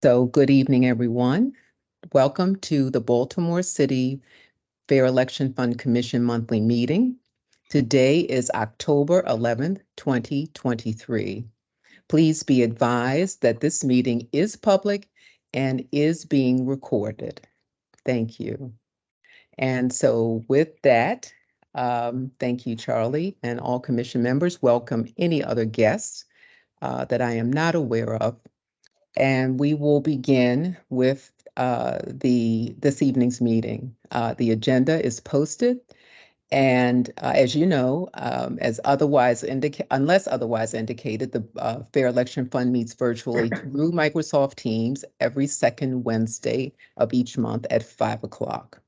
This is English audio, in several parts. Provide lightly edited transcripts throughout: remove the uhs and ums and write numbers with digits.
So good evening, everyone. Welcome to the Baltimore City Fair Election Fund Commission monthly meeting. Today is October 11th, 2023. Please be advised that this meeting is public and is being recorded. Thank you. And so with that, thank you, Charlie, and all commission members. Welcome any other guests that I am not aware of. And we will begin with this evening's meeting. The agenda is posted, and as you know, unless otherwise indicated, the Fair Election Fund meets virtually through Microsoft Teams every second Wednesday of each month at 5 o'clock.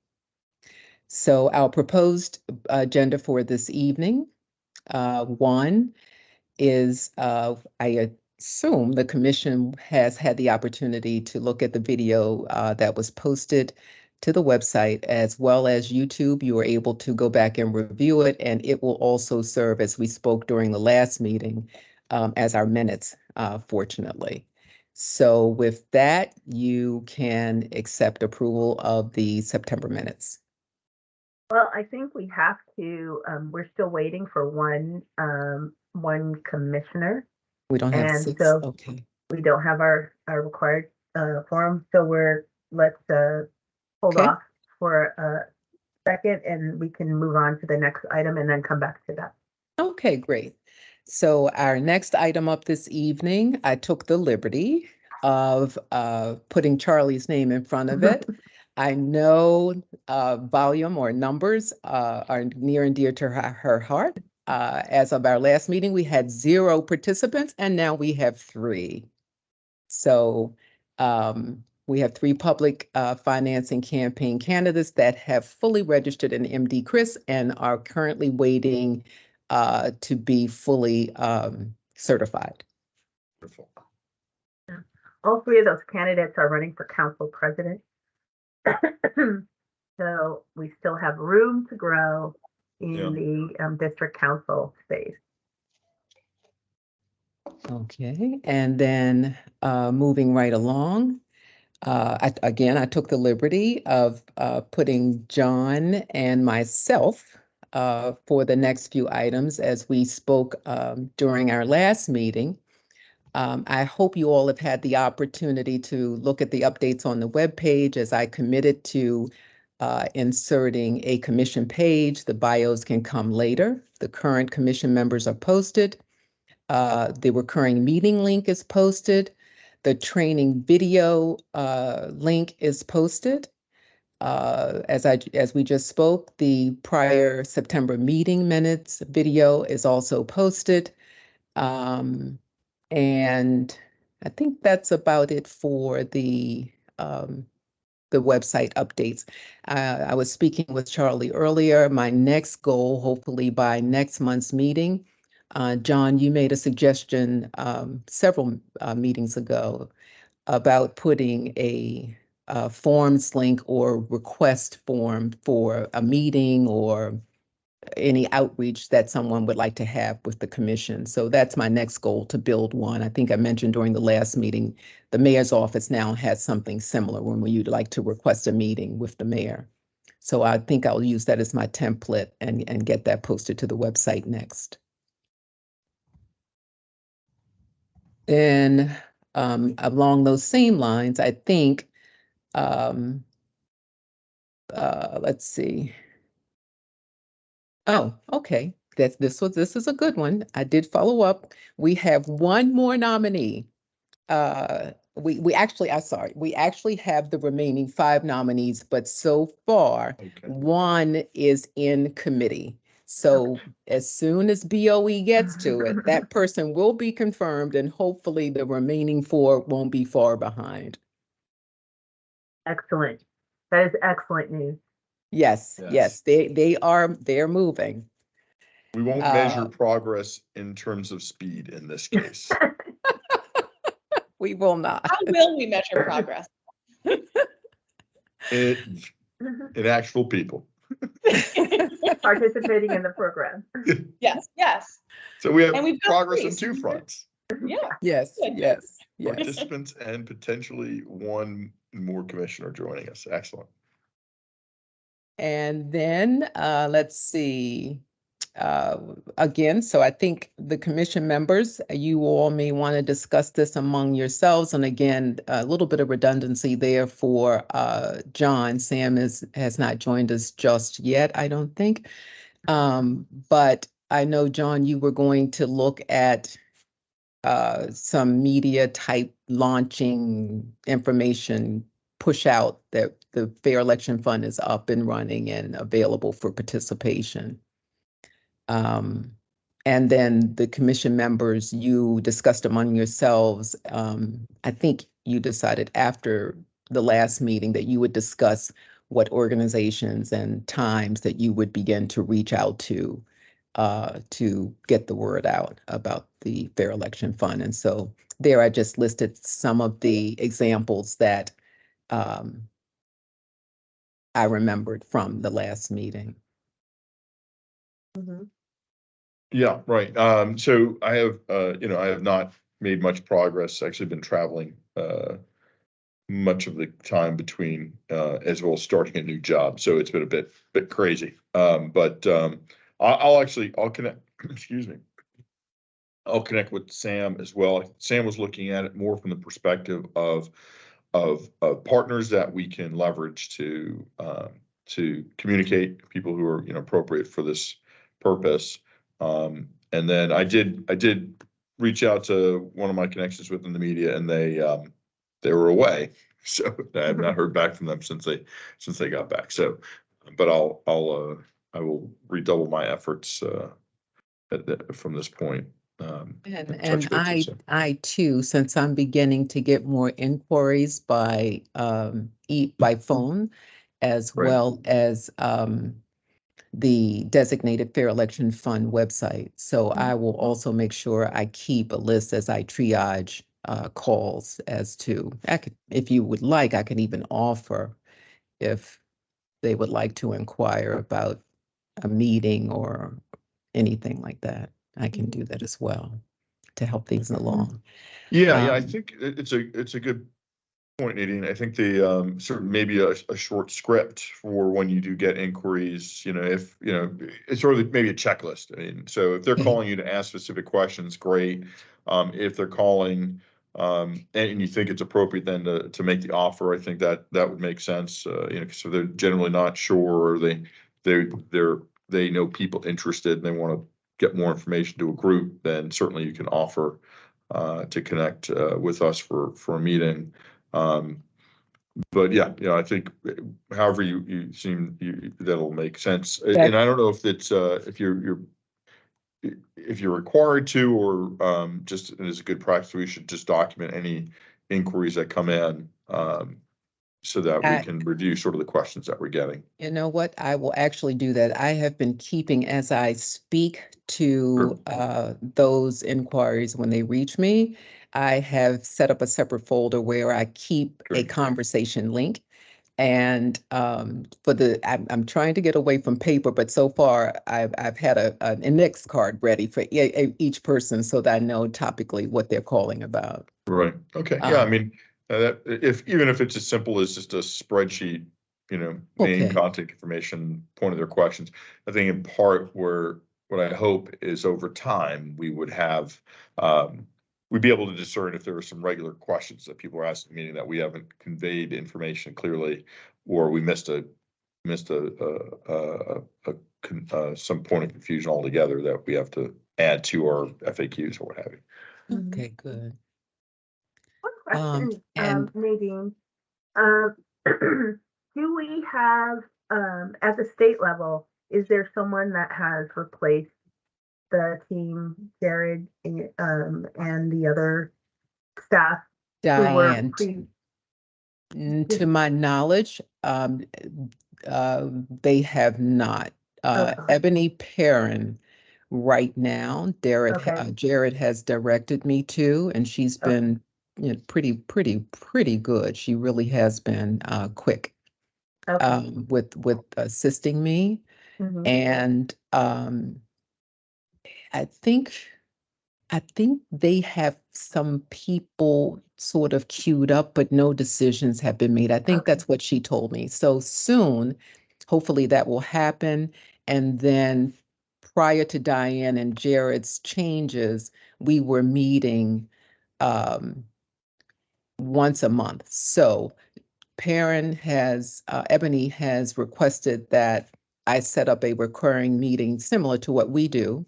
So our proposed agenda for this evening, one is I assume the commission has had the opportunity to look at the video that was posted to the website as well as YouTube. You were able to go back and review it, and it will also serve, as we spoke during the last meeting, as our minutes, fortunately. So with that, you can accept approval of the September minutes. Well, I think we have to, we're still waiting for one commissioner. We don't have And six, so okay. we don't have our required quorum. So let's hold Okay. off for a second and we can move on to the next item and then come back to that. Okay, great. So our next item up this evening, I took the liberty of putting Charlie's name in front of it. I know volume or numbers are near and dear to her heart. As of our last meeting, we had 0 participants, and now we have 3. So we have 3 public financing campaign candidates that have fully registered in MD Chris and are currently waiting to be fully certified. Wonderful. All 3 of those candidates are running for council president. So we still have room to grow in the district council space. Okay, and then moving right along, I took the liberty of putting John and myself for the next few items as we spoke during our last meeting. I hope you all have had the opportunity to look at the updates on the webpage as I committed to inserting a commission page. The bios can come later. The current commission members are posted. The recurring meeting link is posted. The training video link is posted. As we just spoke, the prior September meeting minutes video is also posted. And I think that's about it for the website updates. I was speaking with Charlie earlier. My next goal, hopefully by next month's meeting, John, you made a suggestion several meetings ago about putting a forms link or request form for a meeting or any outreach that someone would like to have with the commission. So that's my next goal, to build one. I think I mentioned during the last meeting, the mayor's office now has something similar when you'd like to request a meeting with the mayor. So I think I'll use that as my template and get that posted to the website next. Then along those same lines, I think, let's see. Oh, okay. This is a good one. I did follow up. We have one more nominee. We actually have the remaining 5 nominees, but so far one is in committee. So as soon as BOE gets to it, that person will be confirmed, and hopefully the remaining 4 won't be far behind. Excellent. That is excellent news. Yes. They're moving. We won't measure progress in terms of speed in this case. We will not. How will we measure progress? In actual people. Participating in the program. Yes. So we have progress on 2 fronts. Yeah. Yes, yes, yes. Participants and potentially one more commissioner joining us. Excellent. And then let's see. Again, so I think the commission members, you all may want to discuss this among yourselves. And again, a little bit of redundancy there for John. Sam has not joined us just yet, I don't think. But I know, John, you were going to look at some media type launching information push out that the Fair Election Fund is up and running and available for participation. And then the commission members, you discussed among yourselves, I think you decided after the last meeting that you would discuss what organizations and times that you would begin to reach out to get the word out about the Fair Election Fund. And so there I just listed some of the examples that I remembered from the last meeting. Mhm. Yeah, right. So I have, I have not made much progress. Actually been traveling, much of the time between, as well as starting a new job. So it's been a bit crazy. But I'll connect, excuse me. I'll connect with Sam as well. Sam was looking at it more from the perspective of partners that we can leverage to communicate, people who are appropriate for this purpose. And then I did reach out to one of my connections within the media, and they were away, so I have not heard back from them since they got back. So, but I will redouble my efforts from this point. And I too, since I'm beginning to get more inquiries by by phone, as Right. well as the designated Fair Election Fund website. So I will also make sure I keep a list as I triage calls as to, if you would like, I can even offer if they would like to inquire about a meeting or anything like that. I can do that as well to help things along. Yeah, I think it's a good point, Nadine. I think the sort of maybe a short script for when you do get inquiries, if it's sort of maybe a checklist. I mean, so if they're calling you to ask specific questions, great. If they're calling and you think it's appropriate then to make the offer, I think that would make sense. So they're generally not sure, or they know people interested and they want to get more information to a group, then certainly you can offer to connect with us for a meeting. But yeah, I think however you seem that'll make sense. And I don't know if it's if you're required to, or just as a good practice, we should just document any inquiries that come in, so that we can review sort of the questions that we're getting. You know what? I will actually do that. I have been keeping, as I speak to those inquiries when they reach me, I have set up a separate folder where I keep a conversation link. And I'm trying to get away from paper, but so far I've had an index card ready for each person so that I know topically what they're calling about. Right. Okay. Yeah. I mean, even if it's as simple as just a spreadsheet, name, Okay. contact information, point of their questions. I think in part what I hope is over time we would have, we'd be able to discern if there are some regular questions that people are asking, meaning that we haven't conveyed information clearly, or we missed some point of confusion altogether that we have to add to our FAQs or what have you. Okay, good. One question, and Nadine. Do we have, at the state level, is there someone that has replaced the team, Jared, and the other staff who were Diane, to my knowledge, they have not. Okay. Ebony Perrin, right now, Jared has directed me to, and she's been pretty good. She really has been quick with assisting me. Mhm. And I think I think they have some people sort of queued up, but no decisions have been made. I think Okay. that's what she told me. So soon, hopefully that will happen. And then prior to Diane and Jared's changes, we were meeting um, once a month. So Ebony has requested that I set up a recurring meeting similar to what we do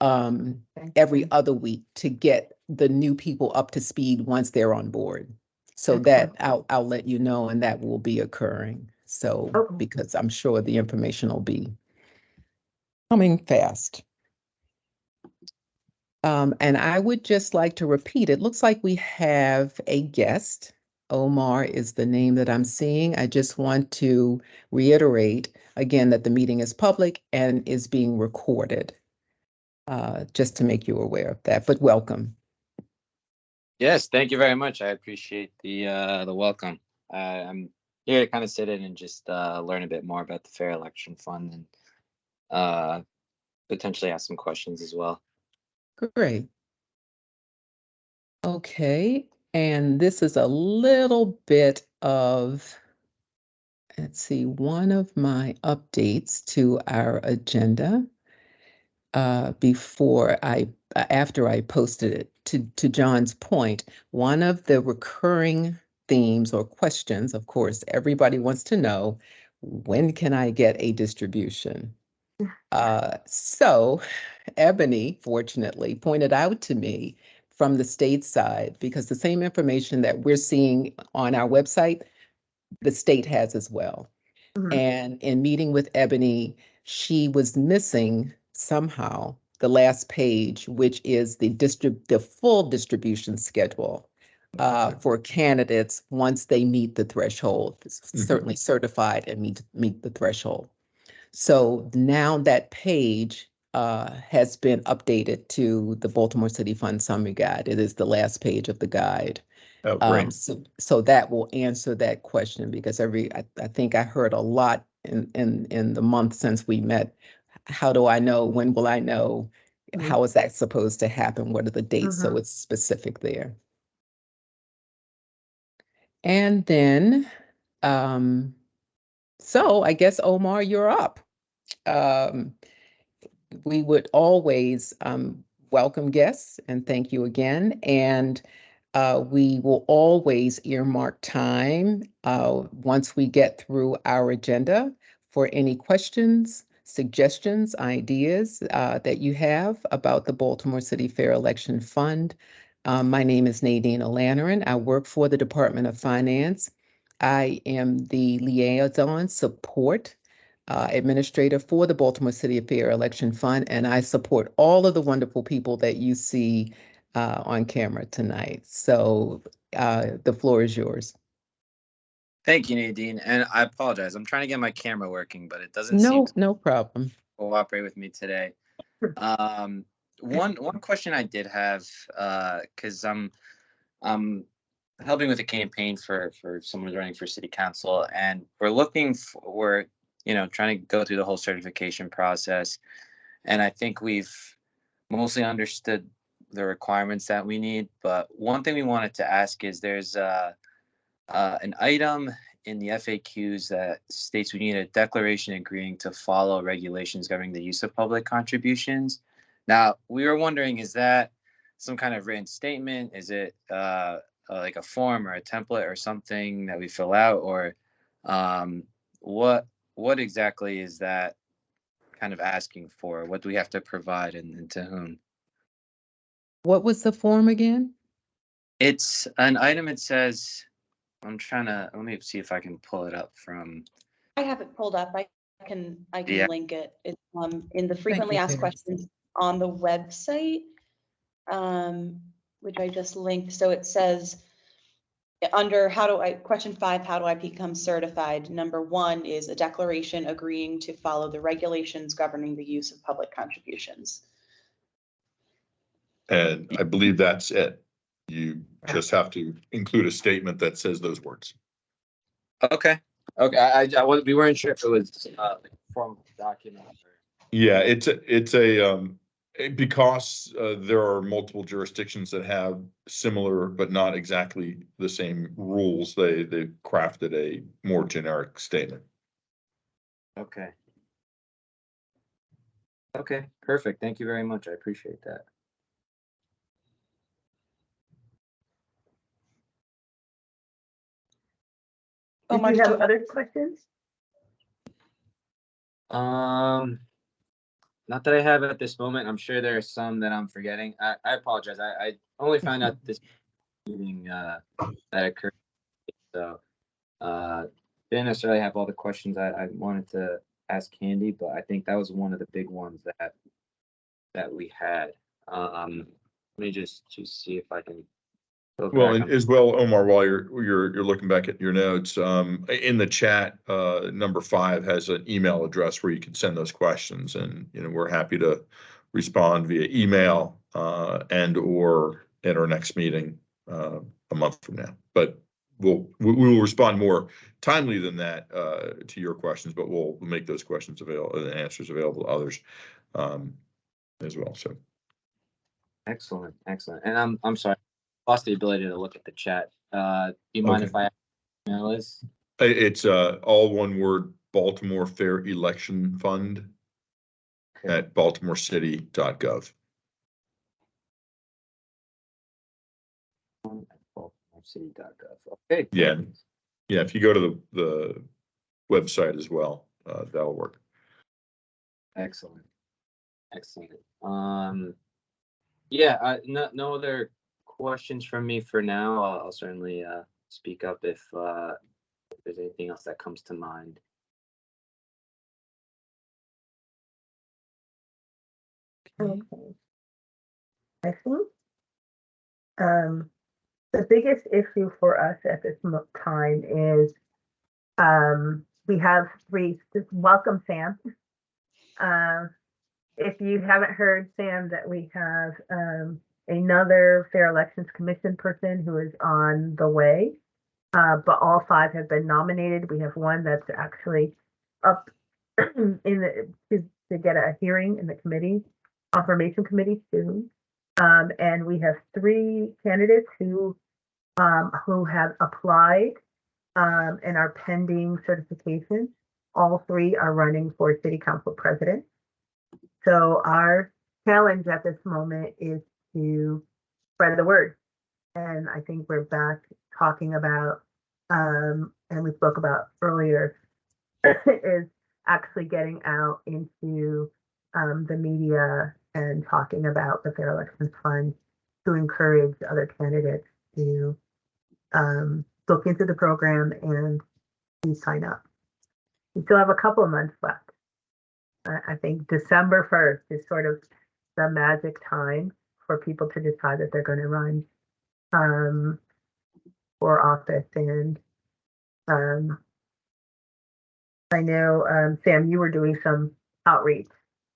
Thank every you. other week to get the new people up to speed once they're on board. So that Excellent. I'll let you know, and that will be occurring. So Okay. because I'm sure the information will be coming fast. And I would just like to repeat, it looks like we have a guest. Omar is the name that I'm seeing. I just want to reiterate again that the meeting is public and is being recorded, just to make you aware of that, but welcome. Yes, thank you very much. I appreciate the welcome. I'm here to kind of sit in and just learn a bit more about the Fair Election Fund and potentially ask some questions as well. Great. Okay, and this is a little bit of, let's see, one of my updates to our agenda after I posted it. To John's point, one of the recurring themes or questions, of course, everybody wants to know, when can I get a distribution? So Ebony, fortunately, pointed out to me from the state side, because the same information that we're seeing on our website, the state has as well. Mhm. And in meeting with Ebony, she was missing somehow the last page, which is the full distribution schedule for candidates once they meet the threshold, certainly certified and meet the threshold. So now that page has been updated to the Baltimore City Fund Summary Guide. It is the last page of the guide. Oh, great. So that will answer that question, because I think I heard a lot in the month since we met. How do I know? When will I know? Mhm. How is that supposed to happen? What are the dates? So Mhm. it's specific there. And then, so I guess Omar, you're up. Um, we would always welcome guests, and thank you again. And we will always earmark time once we get through our agenda for any questions, suggestions, ideas that you have about the Baltimore City Fair Election Fund. My name is Nadine O'Lantern. I work for the Department of Finance. I am the liaison support administrator for the Baltimore City Fair Election Fund, and I support all of the wonderful people that you see on camera tonight. So the floor is yours. Thank you, Nadine. And I apologize. I'm trying to get my camera working, but it doesn't seem No, to no problem. cooperate with me today. Um, one question I did have, because I'm helping with a campaign for someone who's running for city council, and we're trying to go through the whole certification process, and I think we've mostly understood the requirements that we need. But one thing we wanted to ask is there's an item in the FAQs that states we need a declaration agreeing to follow regulations governing the use of public contributions. Now, we were wondering, is that some kind of written statement? Is it like a form or a template or something that we fill out? Or um, what exactly is that kind of asking for? What do we have to provide, and to whom? What was the form again? It's an item. It says, let me see if I can pull it up from I have it pulled up. I can the, link it. It's in the Thank frequently you, asked Sarah. questions on the website, which I just linked. So it says under question 5, how do I become certified? Number 1 is a declaration agreeing to follow the regulations governing the use of public contributions. And I believe that's it. You just have to include a statement that says those words. Okay. We weren't sure if it was like a formal document. Yeah, it's a Because there are multiple jurisdictions that have similar but not exactly the same rules, they crafted a more generic statement. Okay. Okay, perfect. Thank you very much. I appreciate that. Did Omar, you did have other questions? Not that I have at this moment. I'm sure there are some that I'm forgetting. I apologize. I only found out this meeting that occurred. So didn't necessarily have all the questions I wanted to ask Candy, but I think that was one of the big ones that we had. Let me just see if I can go Well, back and on. as well, Omar, while you're looking back at your notes, in the chat, number 5 has an email address where you can send those questions, and we're happy to respond via email and or at our next meeting a month from now. But we will respond more timely than that to your questions, but we'll make those questions available and answers available to others as well. So Excellent, excellent. And I'm sorry, lost the ability to look at the chat. Do you mind if I ask what email is? it's all one word: Baltimore Fair Election Fund at baltimorecity.gov. Baltimorecity.gov. Okay. Yeah. Yeah, if you go to the website as well, that'll work. Excellent. Excellent. Yeah, no other questions from me for now. I'll certainly speak up if there's anything else that comes to mind. Okay. I think the biggest issue for us at this time is we have 3. Welcome, Sam. If you haven't heard, Sam, that we have another Fair Elections Commission person who is on the way, but all 5 have been nominated. We have one that's actually up in to get a hearing in the committee, confirmation committee soon. And we have 3 candidates who have applied and are pending certification. All 3 are running for city council president. So our challenge at this moment is to spread the word. And I think we're back talking about, and we spoke about earlier, is actually getting out into the media and talking about the Fair Elections Fund to encourage other candidates to look into the program and to sign up. We still have a couple of months left. I think December 1st is sort of the magic time for people to decide that they're going to run for office. And I know, Sam, you were doing some outreach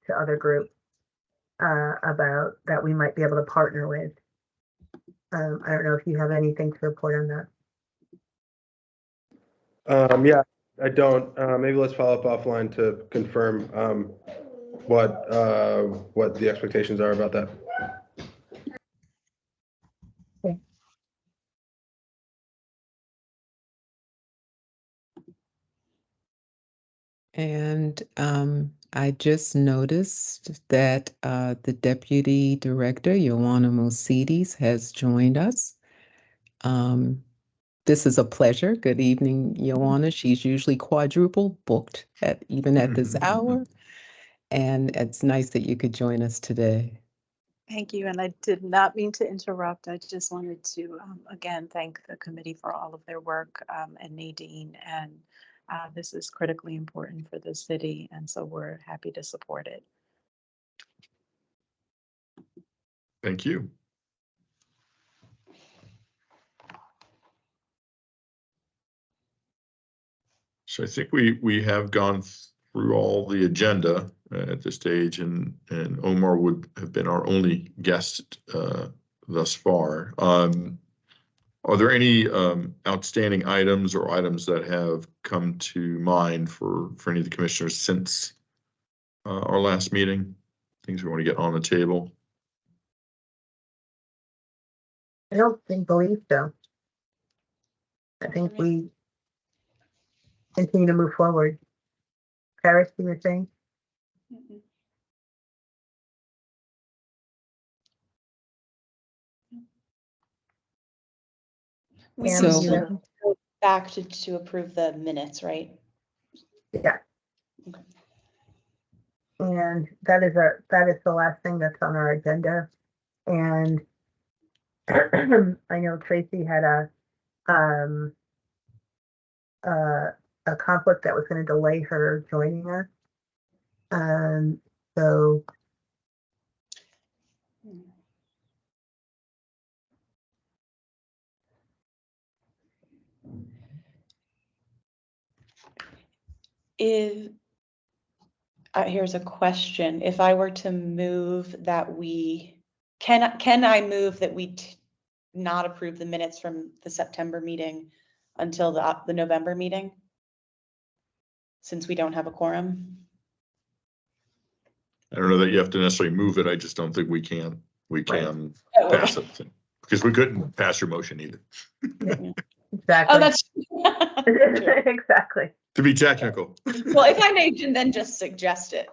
to other groups about that we might be able to partner with. I don't know if you have anything to report on that. Yeah, I don't. Maybe let's follow up offline to confirm what the expectations are about that. Okay. And I just noticed that the Deputy Director, Ioana Mosides, has joined us. This is a pleasure. Good evening, Ioana. She's usually quadruple booked even at this hour. And it's nice that you could join us today. Thank you. And I did not mean to interrupt. I just wanted to, again, thank the committee for all of their work and Nadine. And this is critically important for the city. And so we're happy to support it. Thank you. So I think we have gone through all the agenda at this stage, and Omar would have been our only guest thus far. Are there any outstanding items or items that have come to mind for any of the commissioners since our last meeting? things we want to get on the table? I don't believe so. I think we continue to move forward. Paris, you were saying? Mhm. We Yeah, would So- still go back to approve the minutes, right? Yeah. Okay. And that is the last thing that's on our agenda. And I know Tracy had um a conflict that was going to delay her joining us. So If, here's a question. If I were to move that we, can I move that we not approve the minutes from the September meeting until the November meeting? Since we don't have a quorum? I don't know that you have to necessarily move it. I just don't think we can Oh, pass it. Because we couldn't pass your motion either. exactly. Oh, that's true. exactly. To be technical. Well, if I may then just suggest it.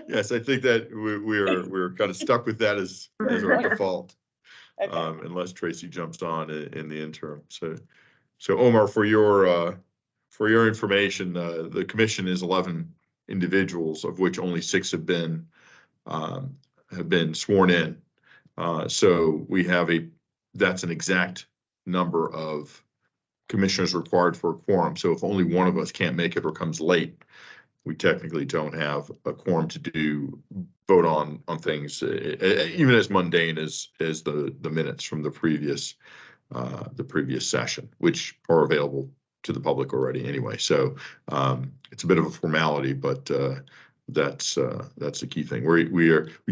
Yes, I think that we're kind of stuck with that as our default. Okay. Unless Tracy jumps on in the interim. So Omar, for your information, the commission is 11 individuals, of which only 6 have been sworn in. So we have that's an exact number of commissioners required for a quorum. So if only one of us can't make it or comes late, we technically don't have a quorum to vote on things, even as mundane as the minutes from the previous session, which are available to the public already anyway. So it's a bit of a formality, but that's the key thing. We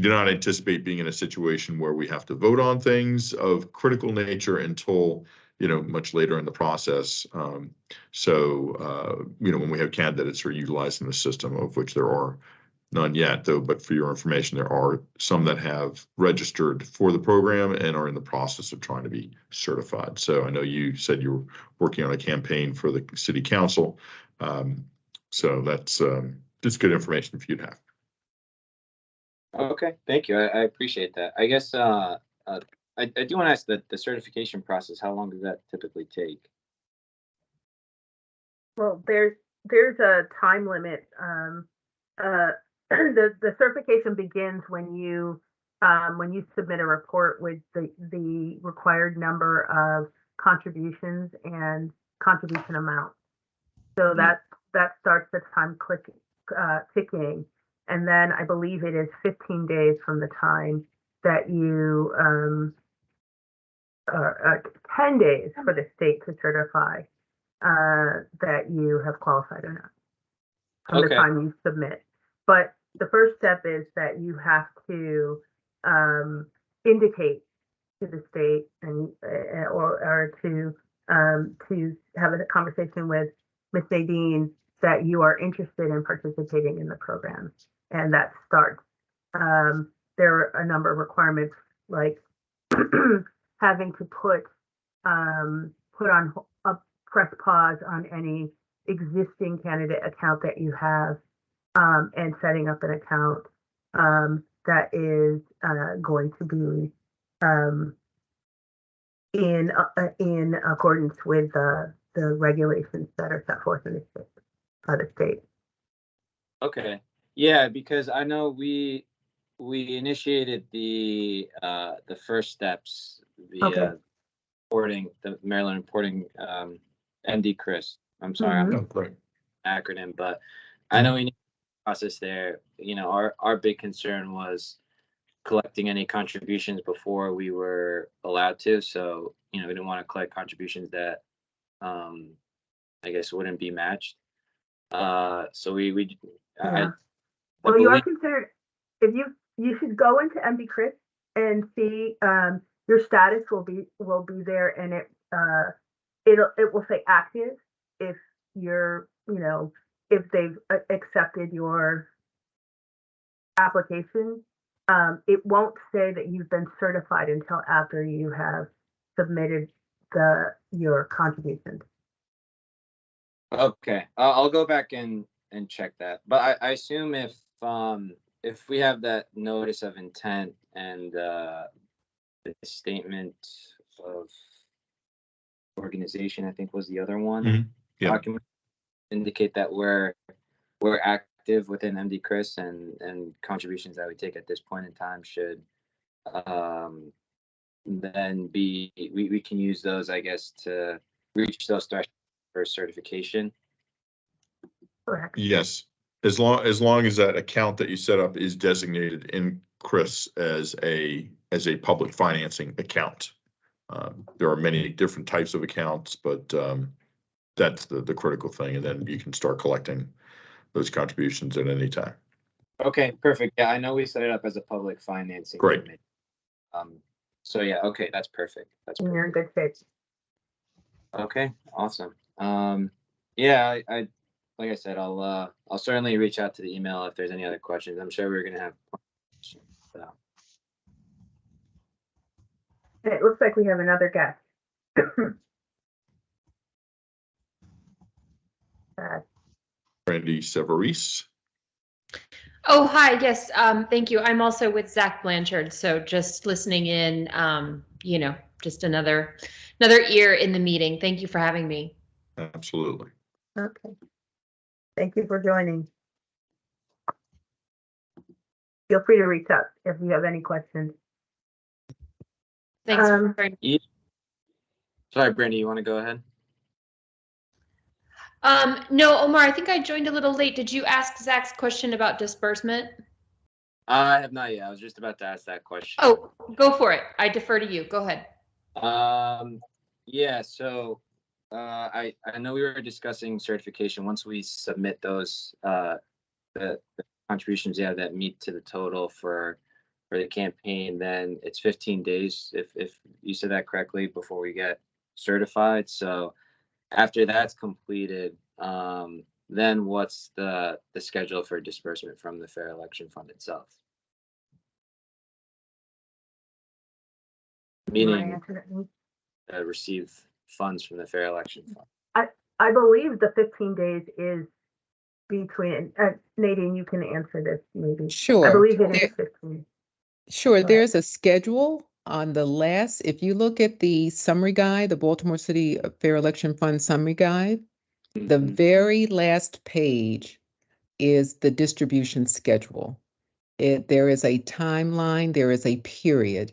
do not anticipate being in a situation where we have to vote on things of critical nature until much later in the process. When we have candidates who are utilizing the system, of which there are none yet, though, but for your information, there are some that have registered for the program and are in the process of trying to be certified. So I know you said you were working on a campaign for the city council. So that's just good information for you to have. Okay, thank you. I appreciate that. I guess I do want to ask the certification process. How long does that typically take? Well, there's a time limit. The certification begins when you submit a report with the required number of contributions and contribution amount. So that starts the time ticking, and then I believe it is 15 days from the time that you 10 days for the state to certify that you have qualified or not from the time you submit. But the first step is that you have to indicate to the state and or to have a conversation with Ms. Nadine that you are interested in participating in the program, and that starts. There are a number of requirements like having to put on press pause on any existing candidate account that you have, and setting up an account that is going to be in accordance with the regulations that are set forth in the state. Okay, yeah, because I know we initiated the first steps via reporting, the Maryland reporting, MD Chris. I'm sorry, I'm acronym, but I know we need a process there. Our big concern was collecting any contributions before we were allowed to. So, we didn't want to collect contributions that I guess wouldn't be matched. So Well, you are considered, if you should go into MD Chris and see your status will be there, and it will say active if you're if they've accepted your application. It won't say that you've been certified until after you have submitted your contributions. Okay, I'll go back and check that. But I assume if we have that notice of intent and the statement of organization, I think was the other one. Mhm. Yeah. Document indicate that we're active within MD Chris, and contributions that we take at this point in time should then we can use those, I guess, to reach those thresholds for certification. Correct. Yes, as long as that account that you set up is designated in Chris as a public financing account. There are many different types of accounts, but that's the critical thing, and then you can start collecting those contributions at any time. Okay, perfect. Yeah, I know we set it up as a public financing. Great. Committee. So yeah, okay, that's perfect. That's You're in perfect. good shape. Okay, awesome. Yeah, I like I said, I'll certainly reach out to the email if there's any other questions. I'm sure we're gonna have questions. So. And it looks like we have another guest. Randy Severis. Oh, hi. Yes. Thank you. I'm also with Zach Blanchard. So just listening in, just another ear in the meeting. Thank you for having me. Absolutely. Okay. Thank you for joining. Feel free to reach out if you have any questions. Thanks. Sorry, Brandy, you want to go ahead? No, Omar, I think I joined a little late. Did you ask Zach's question about disbursement? I have not yet. I was just about to ask that question. Oh, go for it. I defer to you. Go ahead. Yeah, so I know we were discussing certification. Once we submit those the contributions that meet to the total for the campaign, then it's 15 days if you said that correctly before we get certified. So after that's completed, then what's the schedule for disbursement from the Fair Election Fund itself? Meaning receive funds from the Fair Election Fund. I believe the 15 days is between, Nadine, you can answer this maybe. Sure. I believe it is 15. Sure, Go there's a schedule on the last, if you look at the summary guide, the Baltimore City Fair Election Fund summary guide, the very last page is the distribution schedule. There is a timeline, there is a period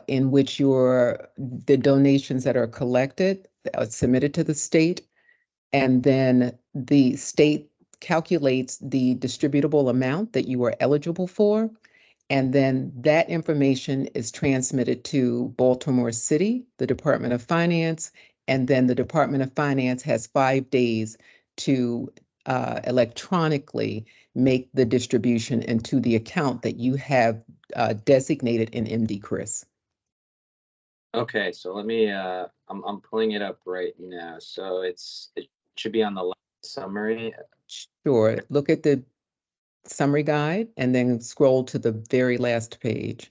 in which the donations that are collected are submitted to the state, and then the state calculates the distributable amount that you are eligible for. And then that information is transmitted to Baltimore City, the Department of Finance, and then the Department of Finance has 5 days to electronically make the distribution into the account that you have designated in MD Chris. Okay, so let me I'm pulling it up right now. So it should be on the last summary. Sure, look at the summary guide and then scroll to the very last page.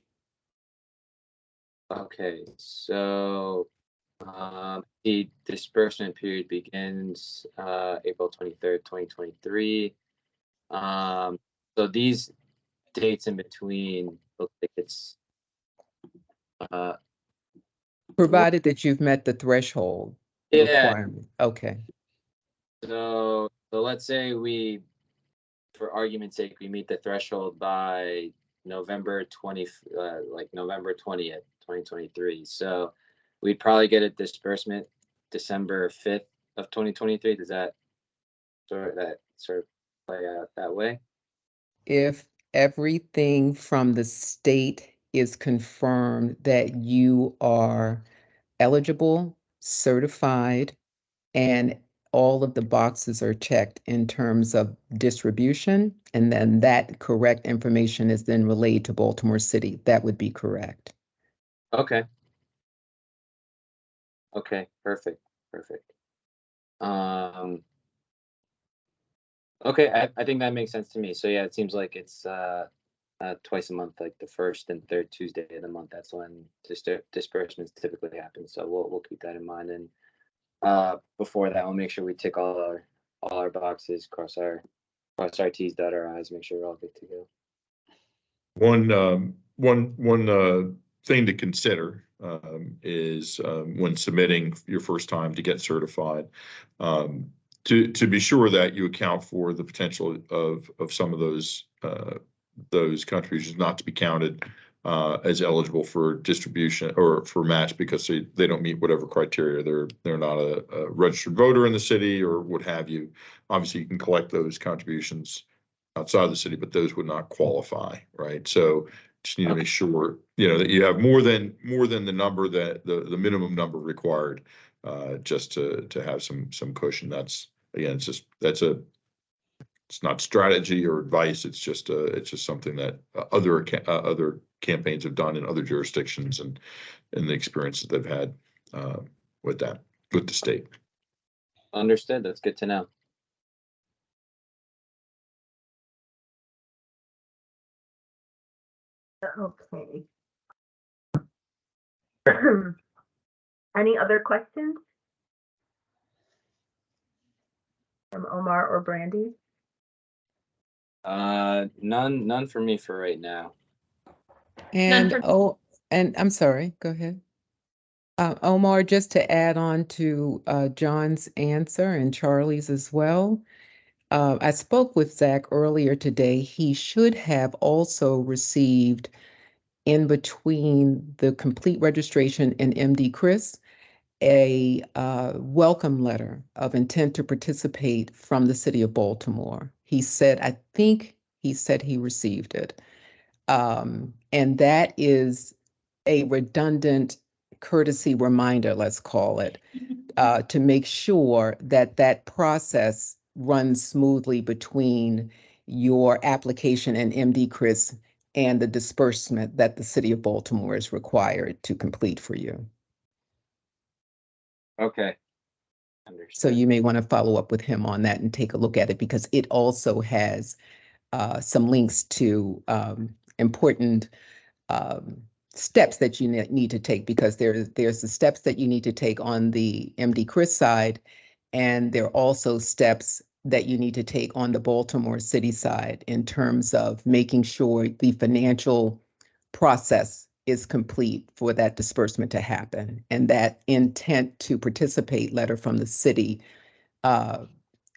Okay, so the disbursement period begins April 23rd, 2023. So these dates in between look like it's Provided that you've met the threshold requirement. Okay. So let's say we, for argument's sake, we meet the threshold by November 20th, 2023. So we'd probably get a disbursement December 5th of 2023. Does that sort of play out that way? If everything from the state is confirmed that you are eligible, certified, and all of the boxes are checked in terms of distribution, and then that correct information is then relayed to Baltimore City, that would be correct. Okay. Okay, perfect. Okay, I think that makes sense to me. So yeah, it seems like it's twice a month, like the first and third Tuesday of the month. That's when disbursements typically happen. So we'll keep that in mind. And before that, we'll make sure we tick all our boxes, cross our T's, dot our I's, make sure we're all good to go. One thing to consider is when submitting your first time to get certified, to be sure that you account for the potential of some of those countries not to be counted as eligible for distribution or for match because they don't meet whatever criteria. They're not a registered voter in the city or what have you. Obviously, you can collect those contributions outside of the city, but those would not qualify, right? So just need to make sure, that you have more than the number that the minimum number required, just to have some cushion. That's, again, it's not strategy or advice. It's just something that other campaigns have done in other jurisdictions and the experience that they've had with the state. Understood. That's good to know. Okay. Any other questions from Omar or Brandy? None for me for right now. And for- and I'm sorry, go ahead. Omar, just to add on to John's answer and Charlie's as well. I spoke with Zach earlier today. He should have also received, in between the complete registration and MD Chris, a welcome letter of intent to participate from the city of Baltimore. I think he said he received it. And that is a redundant courtesy reminder, let's call it, to make sure that that process runs smoothly between your application and MD Chris and the disbursement that the city of Baltimore is required to complete for you. Okay. So Understood. you may want to follow up with him on that and take a look at it because it also has some links to important steps that you need to take, because there's the steps that you need to take on the MD Chris side, and there are also steps that you need to take on the Baltimore City side in terms of making sure the financial process is complete for that disbursement to happen. And that intent to participate letter from the city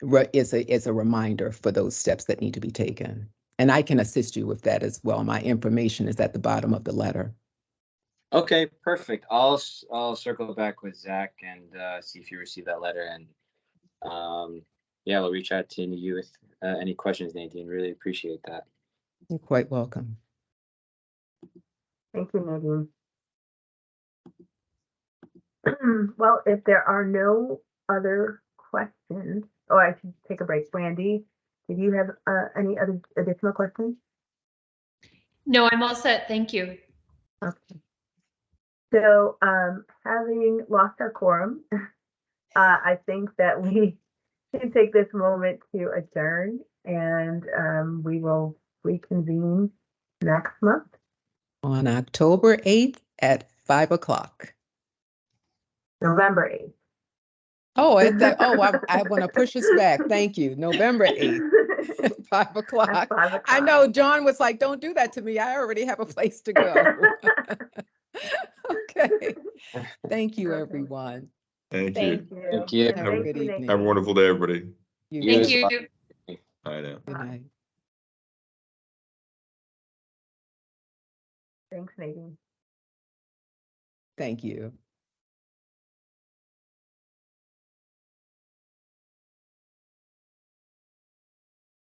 is a reminder for those steps that need to be taken. And I can assist you with that as well. My information is at the bottom of the letter. Okay, perfect. I'll circle back with Zach and see if you received that letter, and yeah, we'll reach out to you with any questions, Nadine. Really appreciate that. You're quite welcome. Thank you, Nadine. Well, if there are no other questions, I should take a break. Brandy, did you have any other additional questions? No, I'm all set. Thank you. Okay. So, having lost our quorum, I think that we should take this moment to adjourn, and we will reconvene next month. On October 8th at 5 o'clock. November 8th. Oh, I want to push us back. Thank you. November 8th at 5 o'clock. At 5 o'clock. I know John was like, don't do that to me. I already have a place to go. Okay. Thank you, everyone. Thank you. Thank you. Have a good you, evening. Have a wonderful day, everybody. Thank too. you. I know. Good night. Thanks, Nadine. Thank you.